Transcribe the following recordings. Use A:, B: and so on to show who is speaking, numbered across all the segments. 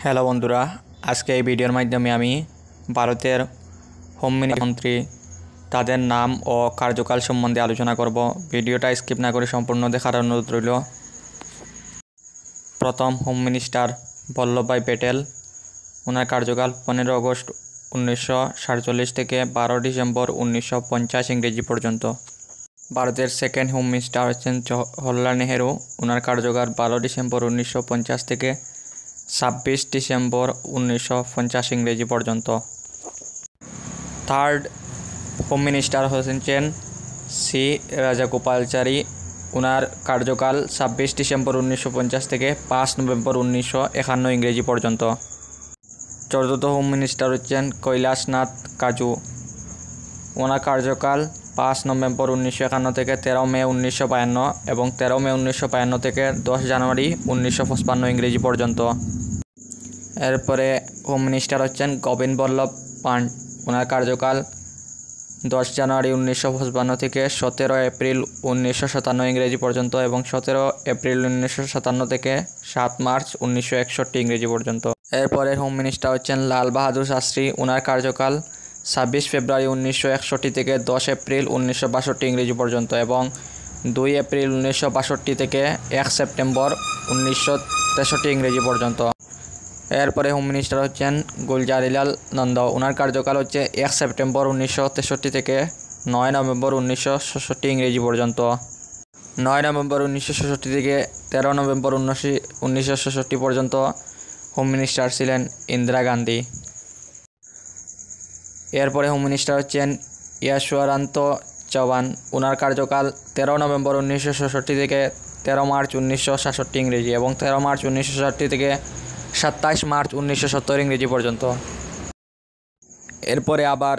A: Hello বন্ধুরা, আজকে এই ভিডিওর মাধ্যমে আমি ভারতের হোম মন্ত্রী তাদের নাম ও কার্যকাল সম্বন্ধে আলোচনা করব। ভিডিওটা স্কিপ না করে সম্পূর্ণ দেখার অনুরোধ রইল। প্রথম হোম মিনিস্টার বল্লভভাই প্যাটেল। ওনার কার্যকাল 15 আগস্ট 1947 থেকে 12 ডিসেম্বর 1950 ইংরেজি পর্যন্ত। ভারতের সেকেন্ড হোম মিনিস্টার হচ্ছেন জওহরলাল নেহেরু। ওনার কার্যকাল 12 ডিসেম্বর 1950 থেকে 26 ডিসেম্বর 1950 ইংরেজি পর্যন্ত। থার্ড হোম মিনিস্টার হচ্ছেন সি রাজাগোপালাচারী। ওনার কার্যকাল 26 ডিসেম্বর 1950 থেকে 5 নভেম্বর 1951 ইংরেজি পর্যন্ত। চতুর্থ হোম মিনিস্টার হচ্ছেন কৈলাসনাথ কাজু। ওনার কার্যকাল 5 নভেম্বর 1951 থেকে 13 মে 1952 এবং 13 মে 1952 থেকে 10 জানুয়ারি 1955 ইংরেজি পর্যন্ত। এরপরে হোম মিনিস্টার হচ্ছেন গোবিন্দ বল্লভ পান্ট। ওনার কার্যকাল 10 জানুয়ারি 1955 থেকে 17 এপ্রিল 1957 ইংরেজি পর্যন্ত এবং 17 এপ্রিল 1957 থেকে 7 মার্চ 1961 ইংরেজি পর্যন্ত। এরপরে হোম মিনিস্টার হচ্ছেন লাল বাহাদুর শাস্ত্রী। ওনার কার্যকাল 26 ফেব্রুয়ারি 1961 থেকে 10 এপ্রিল 1962 ইংরেজি পর্যন্ত এবং 2 এপ্রিল 1962 থেকে 1 সেপ্টেম্বর 1963 ইংরেজি পর্যন্ত। এরপরে হোম মিনিস্টার হচ্ছেন গুলজারিলাল নন্দ। ওনার কার্যকাল হচ্ছে 1 সেপ্টেম্বর 1963 থেকে 9 নভেম্বর 1966 ইংরেজি পর্যন্ত। 9 নভেম্বর 1966 থেকে 13 নভেম্বর 1966 পর্যন্ত হোম মিনিস্টার ছিলেন ইন্দিরা গান্ধী। এরপরে হোম মিনিস্টার হচ্ছেন যশবন্ত চৌহান। ওনার কার্যকাল 13 নভেম্বর 1966 থেকে 13 মার্চ 1966 ইংরেজি এবং 13 মার্চ 1966 থেকে 27 মার্চ 1970 ইংরেজি পর্যন্ত। এরপরে আবার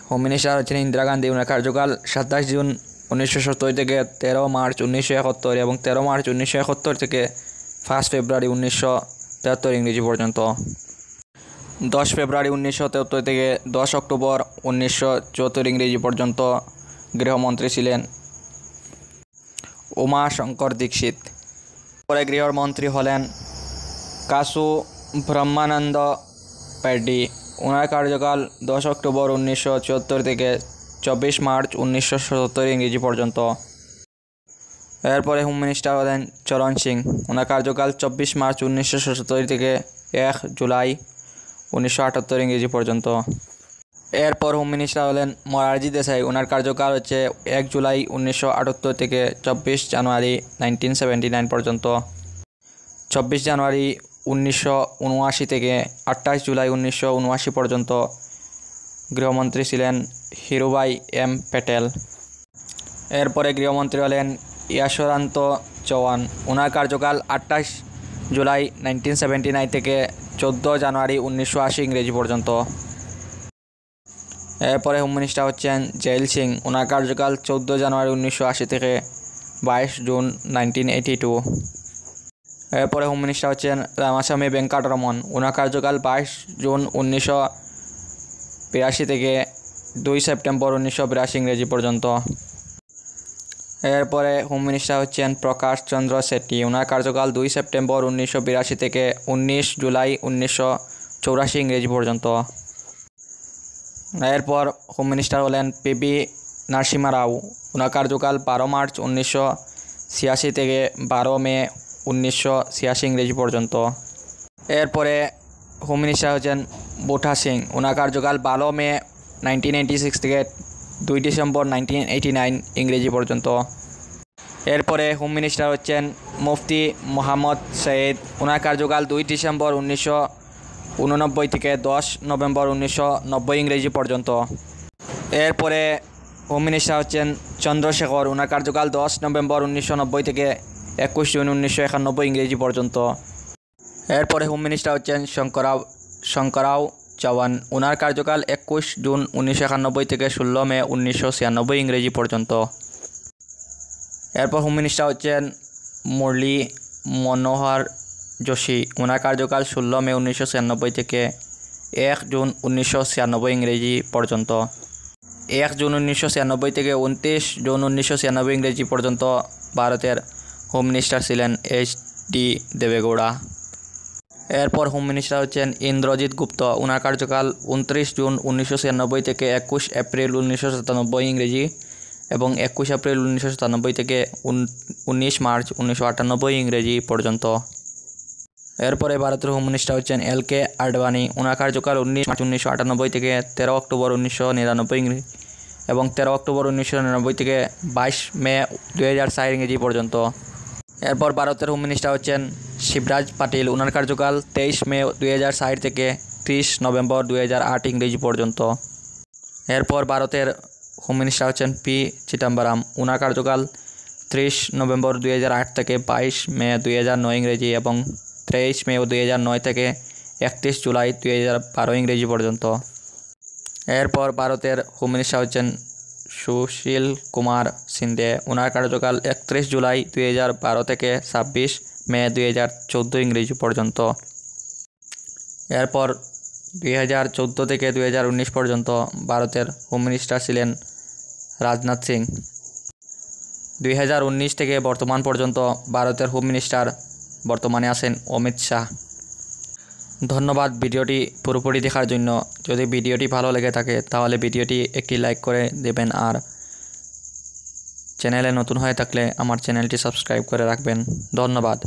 A: হোম মিনিস্টার হচ্ছেন ইন্দিরা গান্ধী। ওনার কার্যকাল 27 জুন 1970 থেকে 13 মার্চ 1971 এবং 13 মার্চ 1971 থেকে 1 ফেব্রুয়ারি 1973 ইংরেজি পর্যন্ত। 10 ফেব্রুয়ারি 1973 থেকে 10 অক্টোবর 1974 ইংরেজি পর্যন্ত গৃহমন্ত্রী ছিলেন উমাশঙ্কর দীক্ষিত। পরে গৃহমন্ত্রী হলেন কাসু ব্রহ্মানন্দ রেড্ডি। ওনার কার্যকাল 10 অক্টোবর 1974 থেকে 24 মার্চ 1977 ইংরেজি পর্যন্ত। এরপরে হোম মিনিস্টার হলেন চরণ সিং। ওনার কার্যকাল 24 মার্চ 1977 থেকে 1 জুলাই 1978 ইংরেজি পর্যন্ত। এরপর হোম মিনিস্টার হলেন মোরারজি দেশাই। ওনার কার্যকাল হচ্ছে 1 জুলাই 1978 থেকে 24 জানুয়ারি 1979 পর্যন্ত। 24 জানুয়ারি 1979 থেকে 28 জুলাই 1979 পর্যন্ত গৃহমন্ত্রী ছিলেন হিরুভাই এম প্যাটেল। এরপরে গৃহমন্ত্রী হলেন যশবন্ত চৌহান। ওনার কার্যকাল 28 জুলাই 1979 থেকে 14 জানুয়ারি 1980 ইংরেজি পর্যন্ত। এরপরে হোম মিনিস্টার হচ্ছেন জেল সিং। ওনার কার্যকাল 14 জানুয়ারি 1980 থেকে 22 জুন 1982। এরপরে হোম মিনিস্টার হচ্ছেন রামাস্বামী ভেঙ্কটরমন। ওনার কার্যকাল 22 জুন 1982 থেকে 2 সেপ্টেম্বর 1982 ইংরেজি পর্যন্ত। এরপরে হোম মিনিস্টার হচ্ছেন প্রকাশ চন্দ্র শেট্টি। ওনার কার্যকাল 2 সেপ্টেম্বর 1982 থেকে 19 জুলাই 1984 ইংরেজি পর্যন্ত। এরপর হোম মিনিস্টার হলেন পিবি নরসিম্হা রাও। ওনার কার্যকাল 12 মার্চ 1986 থেকে 12 মে 1986 ইংরেজি পর্যন্ত। এরপরে হোম মিনিস্টার হচ্ছেন বুটা সিং। ওনার কার্যকাল 12 মে 1986 থেকে 2 ডিসেম্বর 1989 ইংরেজি পর্যন্ত। এরপরে হোম মিনিস্টার হচ্ছেন মুফতি মোহাম্মদ সঈদ। ওনার কার্যকাল 2 ডিসেম্বর 1989 থেকে 10 নভেম্বর 1990 ইংরেজি পর্যন্ত। এরপরে হোম মিনিস্টার হচ্ছেন চন্দ্রশেখর। ওনার কার্যকাল 10 নভেম্বর 1990 থেকে 21 জুন 1991 ইংরেজি পর্যন্ত। এরপরে হোম মিনিস্টার হচ্ছেন শঙ্কররাও চৌহান। ওনার কার্যকাল 21 জুন 1991 থেকে 16 মে 1996 ইংরেজি পর্যন্ত। এরপর হোম মিনিস্টার হচ্ছেন মুরলী মনোহর যোশী। ওনার কার্যকাল 16 মে 1996 থেকে 1 জুন 1996 ইংরেজি পর্যন্ত। 1 জুন 1996 থেকে 29 জুন 1996 ইংরেজি পর্যন্ত ভারতের হোম মিনিস্টার ছিলেন এইচ ডি দেবেগৌড়া। এরপর হোম মিনিস্টার হচ্ছেন ইন্দ্রজিৎ গুপ্ত। ওনার কার্যকাল 29 জুন 1996 থেকে 21 এপ্রিল 1997 ইংরেজি এবং 21 এপ্রিল 1997 থেকে 19 মার্চ 1998 ইংরেজি পর্যন্ত। এরপরে ভারতের হোম মিনিস্টার হচ্ছেন LK আডবাণী। ওনার কার্যকাল 19 মার্চ 1998 থেকে 13 অক্টোবর 1999 ইংরেজি এবং 13 অক্টোবর 1999 থেকে 22 মে 2004 ইংরেজি পর্যন্ত। এরপর ভারতের হোম মিনিস্টার হচ্ছেন শিবরাজ পাটিল। ওনার কার্যকাল 23 মে 2004 থেকে 30 নভেম্বর 2008 ইংরেজি পর্যন্ত। এরপর ভারতের হোম মিনিস্টার হচ্ছেন P চিদম্বরম। ওনার কার্যকাল 30 নভেম্বর 2008 থেকে 22 মে 2009 ইংরেজি এবং 23 মে 2009 থেকে 31 জুলাই 2012 ইংরেজি পর্যন্ত। এরপর ভারতের হোম মিনিস্টার হচ্ছেন সুশীল কুমার সিন্ধে। ওনার কার্যকাল 31 জুলাই 2012 থেকে 26 মে 2014 ইংরেজি পর্যন্ত। এরপর 2014 থেকে 2019 পর্যন্ত ভারতের হোম মিনিস্টার ছিলেন রাজনাথ সিং। 2019 থেকে বর্তমান পর্যন্ত ভারতের হোম মিনিস্টার বর্তমানে আছেন অমিত শাহ। ধন্যবাদ ভিডিওটি পুরোপুরি দেখার জন্য। যদি ভিডিওটি ভালো লেগে থাকে তাহলে ভিডিওটি একটি লাইক করে দেবেন আর চ্যানেলে নতুন হয়ে থাকলে আমার চ্যানেলটি সাবস্ক্রাইব করে রাখবেন। ধন্যবাদ।